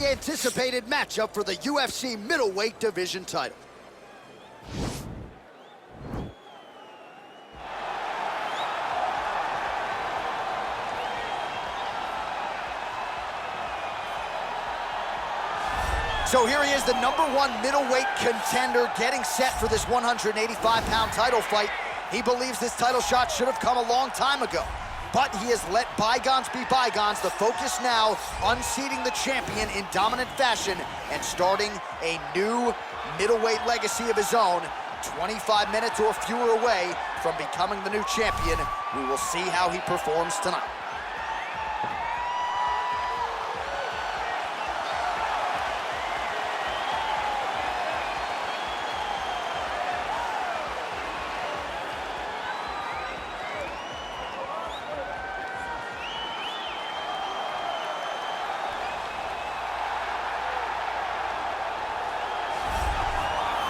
Anticipated matchup for the UFC middleweight division title. So here he is, the #1 middleweight contender, getting set for this 185-pound title fight. He believes this title shot should have come a long time ago, but he has let bygones be bygones. The focus now, unseating the champion in dominant fashion and starting a new middleweight legacy of his own. 25 minutes or fewer away from becoming the new champion. We will see how he performs tonight.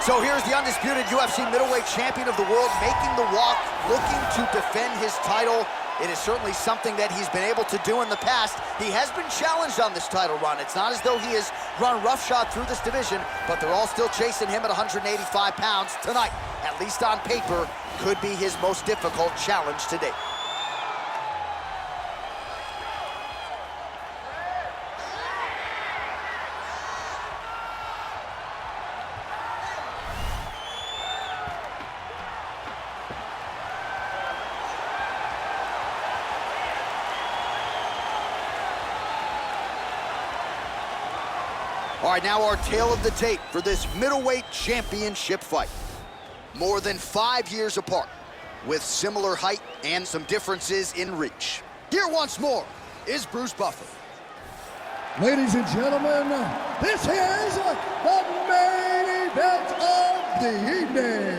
So here's the undisputed UFC middleweight champion of the world making the walk, looking to defend his title. It is certainly something that he's been able to do in the past. He has been challenged on this title run. It's not as though he has run roughshod through this division, but they're all still chasing him at 185 pounds tonight. At least on paper, could be his most difficult challenge to date. All right, now our tale of the tape for this middleweight championship fight. More than 5 years apart, with similar height and some differences in reach. Here once more is Bruce Buffer. Ladies and gentlemen, this is the main event of the evening.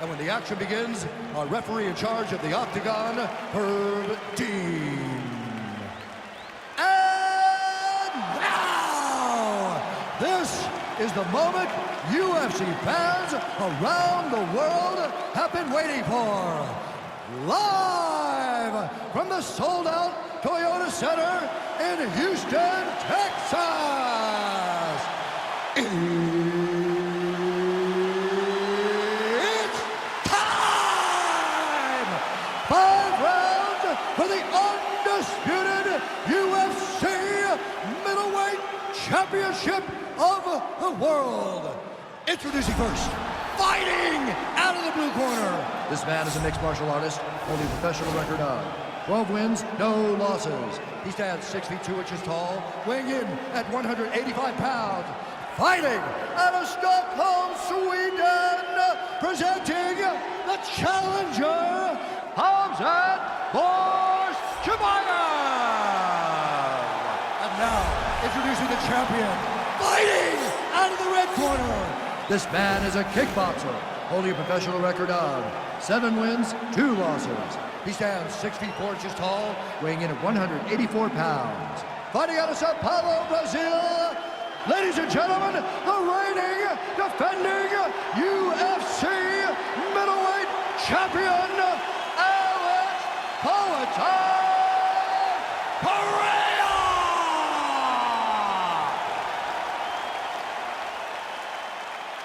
And when the action begins, our referee in charge of the Octagon, Herb Dean. This is the moment UFC fans around the world have been waiting for. Live from the sold-out Toyota Center in Houston, Texas. It's time! 5 rounds for the undisputed UFC middleweight championship of the world. Introducing first, fighting out of the blue corner. This man is a mixed martial artist, holding a professional record of 12 wins, no losses. He stands 6 feet 2 inches tall, weighing in at 185 pounds. Fighting out of Stockholm, Sweden, presenting the challenger, Khamzat Chimaev. And now, introducing the champion, fighting out of the red corner. This man is a kickboxer, holding a professional record of 7 wins, 2 losses. He stands 6 feet 4 inches tall, weighing in at 184 pounds. Fighting out of Sao Paulo, Brazil, ladies and gentlemen, the reigning, defending UFC middleweight champion, Pereira.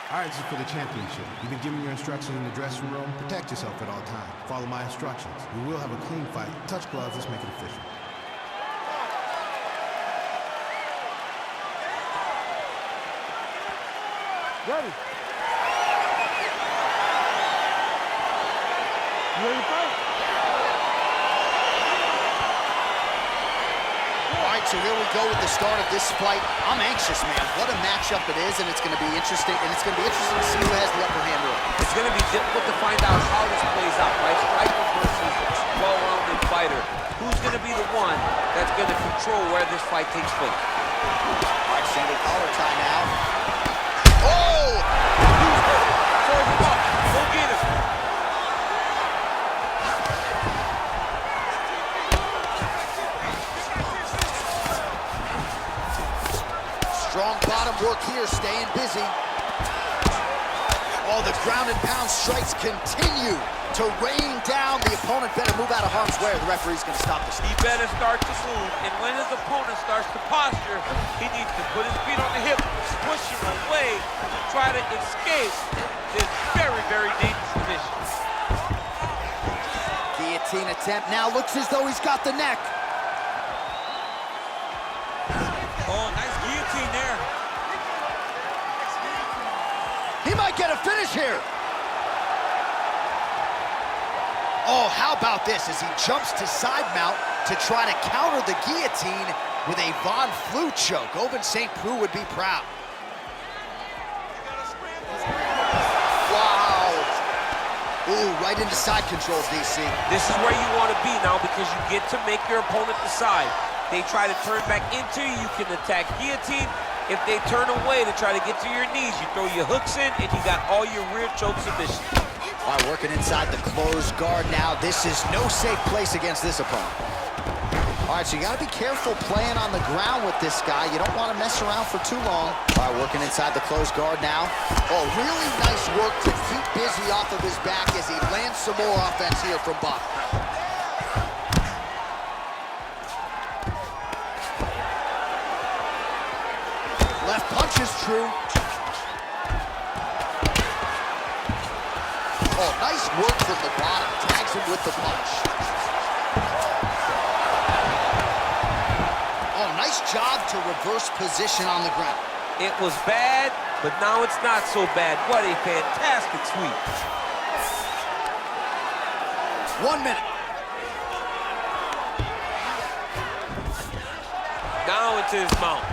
All right, this is for the championship. You've been given your instructions in the dressing room. Protect yourself at all times. Follow my instructions. We will have a clean fight. Touch gloves. Let's make it official. Ready. You ready to fight? So here we go with the start of this fight. I'm anxious, man. What a matchup it is, and it's going to be interesting. And it's going to be interesting to see who has the upper hand really. It's going to be difficult to find out how this plays out, right? Striker versus well-rounded fighter. Who's going to be the one that's going to control where this fight takes place? All right, single collar tie now. Oh! Who's hurt? Serve him up. Go get him. Strong bottom work here, staying busy. Oh, the ground and pound strikes continue to rain down. The opponent better move out of harm's way or the referee's going to stop this. He better start to move, and when his opponent starts to posture, he needs to put his feet on the hip, push him away to try to escape this very, very dangerous position. Guillotine attempt now looks as though he's got the neck. Oh, nice guillotine there. He might get a finish here. Oh, how about this as he jumps to side mount to try to counter the guillotine with a Von Flue choke. Ovince St. Preux would be proud. Wow. Ooh, right into side control, DC. This is where you want to be now because you get to make your opponent decide. They try to turn back into you, you can attack guillotine. If they turn away to try to get to your knees, you throw your hooks in and you got all your rear choke submissions. All right, working inside the closed guard now. This is no safe place against this opponent. All right, so you got to be careful playing on the ground with this guy. You don't want to mess around for too long. All right, working inside the closed guard now. Oh, really nice work to keep busy off of his back as he lands some more offense here from Buck. Left punch is true. Oh, nice work from the bottom. Tags him with the punch. Oh, nice job to reverse position on the ground. It was bad, but now it's not so bad. What a fantastic sweep. 1 minute. Now into his mount.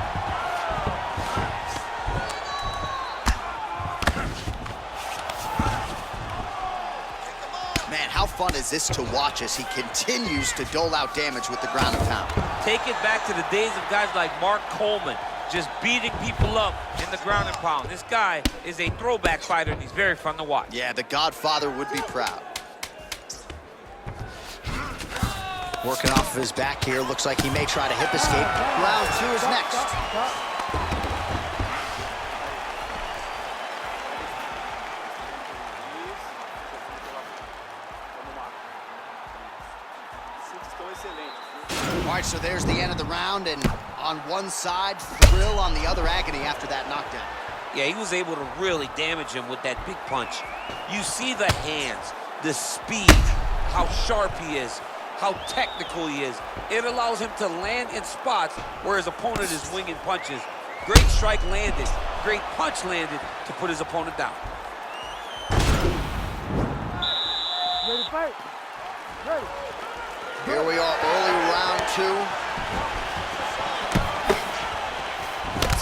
Man, how fun is this to watch as he continues to dole out damage with the ground and pound? Take it back to the days of guys like Mark Coleman, just beating people up in the ground and pound. This guy is a throwback fighter, and he's very fun to watch. Yeah, the Godfather would be proud. Working off of his back here, looks like he may try to hip escape. Round 2 is next. All right, so there's the end of the round, and on one side, thrill, on the other, agony after that knockdown. Yeah, he was able to really damage him with that big punch. You see the hands, the speed, how sharp he is, how technical he is. It allows him to land in spots where his opponent is winging punches. Great strike landed, great punch landed to put his opponent down. Ready to fight? Ready. Here we are, early round 2.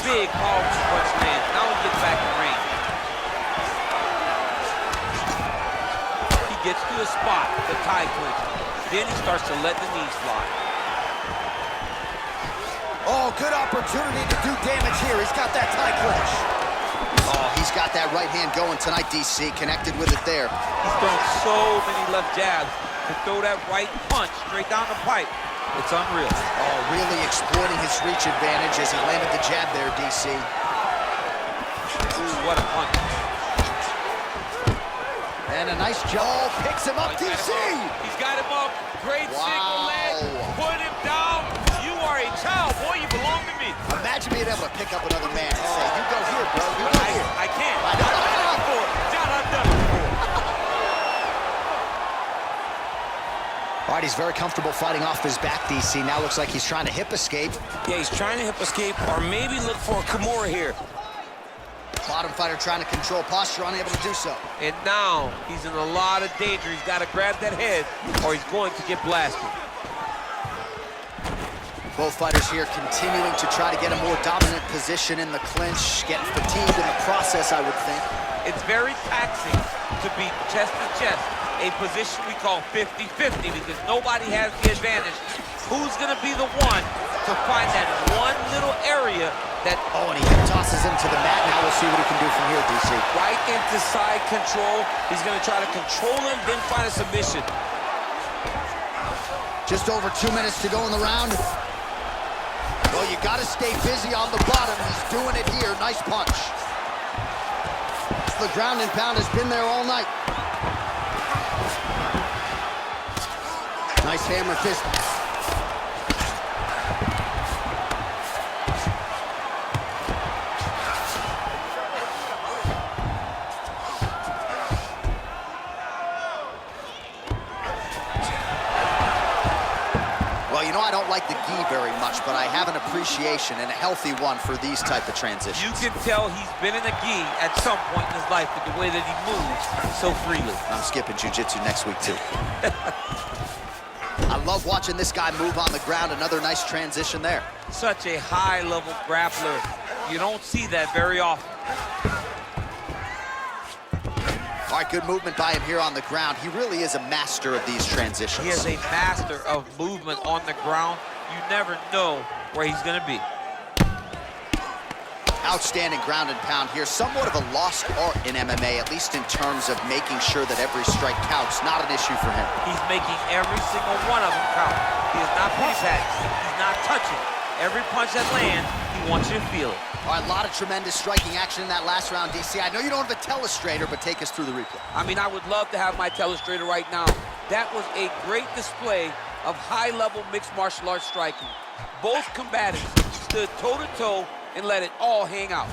Big, powerful punch land. Now he gets back in range. He gets to a spot, the tie clinch. Then he starts to let the knees fly. Oh, good opportunity to do damage here. He's got that tie clinch. Oh, he's got that right hand going tonight, DC. Connected with it there. He's thrown so many left jabs to throw that right punch straight down the pipe. It's unreal. Oh, really exploiting his reach advantage as he landed the jab there, DC. Ooh, what a punch. And a nice jab. Oh, picks him up, DC. He's got him up. Great single leg. Put him down. You are a child. Boy, you belong to me. Imagine being able to pick up another man and say, you go here, bro. You go here. I can't. I know. John, I've done it before. All right, he's very comfortable fighting off his back, DC. Now looks like he's trying to hip escape. Yeah, he's trying to hip escape or maybe look for a Kimura here. Bottom fighter trying to control posture, unable to do so. And now he's in a lot of danger. He's got to grab that head or he's going to get blasted. Both fighters here continuing to try to get a more dominant position in the clinch, getting fatigued in the process, I would think. It's very taxing to be chest to chest, a position we call 50-50 because nobody has the advantage. Who's going to be the one to find that one little area that... Oh, and he tosses him to the mat. Now we'll see what he can do from here, DC. Right into side control. He's going to try to control him, then find a submission. Just over 2 minutes to go in the round. Well, you got to stay busy on the bottom. He's doing it here. Nice punch. The ground and pound has been there all night. Nice hammer fist. Well, you know, I don't like the gi very much, but I have an appreciation and a healthy one for these type of transitions. You can tell he's been in a gi at some point in his life with the way that he moves so freely. I'm skipping jiu-jitsu next week, too. I love watching this guy move on the ground. Another nice transition there. Such a high-level grappler. You don't see that very often. All right, good movement by him here on the ground. He really is a master of these transitions. He is a master of movement on the ground. You never know where he's going to be. Outstanding ground and pound here. Somewhat of a lost art in MMA, at least in terms of making sure that every strike counts. Not an issue for him. He's making every single one of them count. He is not pretty-patting. He's not touching. Every punch that lands, he wants you to feel it. All right, a lot of tremendous striking action in that last round, DC. I know you don't have a telestrator, but take us through the replay. I mean, I would love to have my telestrator right now. That was a great display of high-level mixed martial arts striking. Both combatants stood toe-to-toe and let it all hang out.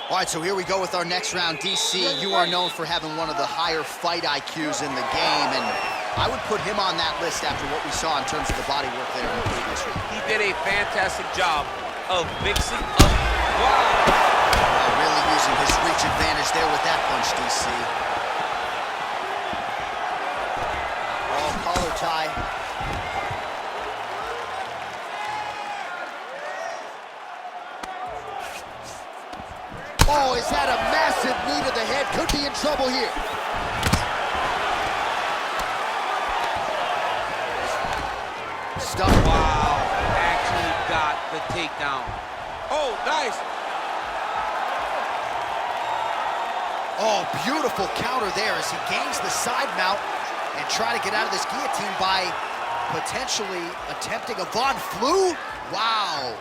All right, so here we go with our next round. DC, you are known for having one of the higher fight IQs in the game, and I would put him on that list after what we saw in terms of the body work there in the previous round. He did a fantastic job of mixing up. Wow! Really using his reach advantage there with that punch, DC. Oh, collar tie. Oh, is that a massive knee to the head? Could be in trouble here. Stuff. Wow, actually got the takedown. Oh, nice. Oh, beautiful counter there as he gains the side mount and try to get out of this guillotine by potentially attempting a Von Flue. Wow.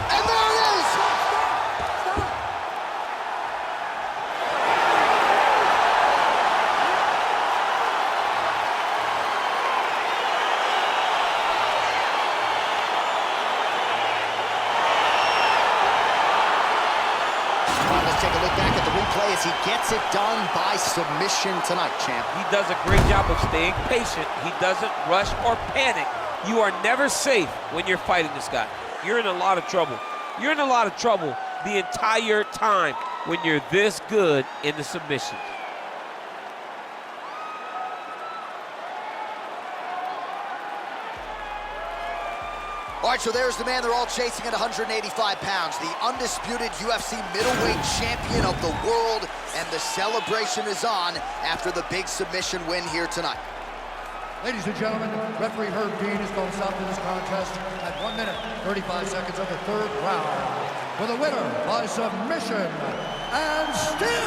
And there it is! Let's take a look back at the replay as he gets it done by submission tonight, champ. He does a great job of staying patient. He doesn't rush or panic. You are never safe when you're fighting this guy. You're in a lot of trouble. You're in a lot of trouble the entire time when you're this good in the submission. All right, so there's the man they're all chasing at 185 pounds, the undisputed UFC middleweight champion of the world, and the celebration is on after the big submission win here tonight. Ladies and gentlemen, referee Herb Dean is going to stop to this contest at 1 minute, 35 seconds of the third round. For the winner by submission, and still